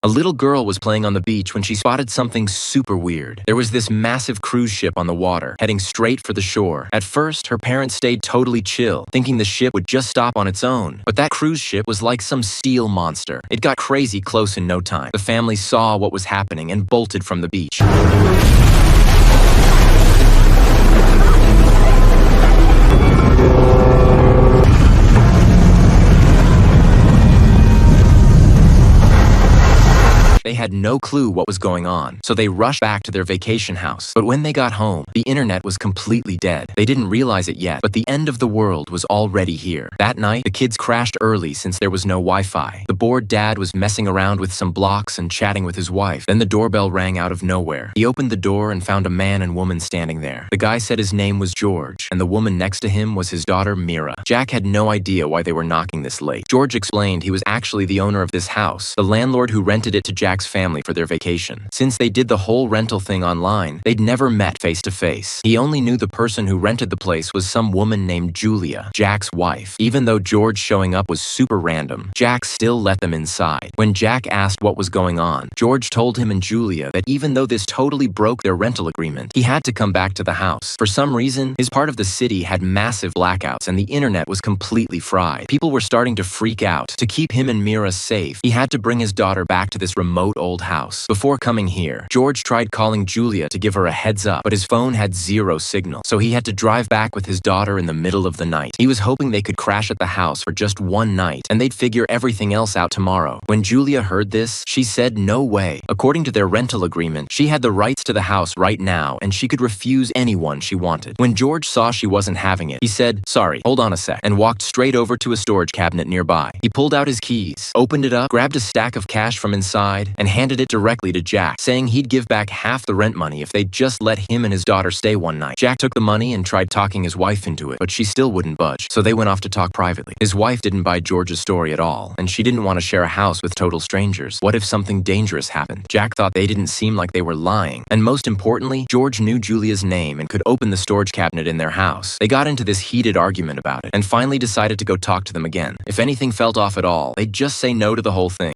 A little girl was playing on the beach when she spotted something super weird. There was this massive cruise ship on the water, heading straight for the shore. At first, her parents stayed totally chill, thinking the ship would just stop on its own. But that cruise ship was like some steel monster. It got crazy close in no time. The family saw what was happening and bolted from the beach. They had no clue what was going on, so they rushed back to their vacation house. But when they got home, the internet was completely dead. They didn't realize it yet, but the end of the world was already here. That night, the kids crashed early since there was no Wi-Fi. The bored dad was messing around with some blocks and chatting with his wife. Then the doorbell rang out of nowhere. He opened the door and found a man and woman standing there. The guy said his name was George, and the woman next to him was his daughter, Mira. Jack had no idea why they were knocking this late. George explained he was actually the owner of this house, the landlord who rented it to Jack's family for their vacation. Since they did the whole rental thing online, they'd never met face to face. He only knew the person who rented the place was some woman named Julia, Jack's wife. Even though George showing up was super random, Jack still let them inside. When Jack asked what was going on, George told him and Julia that even though this totally broke their rental agreement, he had to come back to the house. For some reason, his part of the city had massive blackouts and the internet was completely fried. People were starting to freak out. To keep him and Mira safe, he had to bring his daughter back to this remote old house. Before coming here, George tried calling Julia to give her a heads up, but his phone had zero signal, so he had to drive back with his daughter in the middle of the night. He was hoping they could crash at the house for just one night, and they'd figure everything else out tomorrow. When Julia heard this, she said no way. According to their rental agreement, she had the rights to the house right now, and she could refuse anyone she wanted. When George saw she wasn't having it, he said, "Sorry, hold on a sec," and walked straight over to a storage cabinet nearby. He pulled out his keys, opened it up, grabbed a stack of cash from inside, and handed it directly to Jack, saying he'd give back half the rent money if they'd just let him and his daughter stay one night. Jack took the money and tried talking his wife into it, but she still wouldn't budge, so they went off to talk privately. His wife didn't buy George's story at all, and she didn't want to share a house with total strangers. What if something dangerous happened? Jack thought they didn't seem like they were lying, and most importantly, George knew Julia's name and could open the storage cabinet in their house. They got into this heated argument about it, and finally decided to go talk to them again. If anything felt off at all, they'd just say no to the whole thing.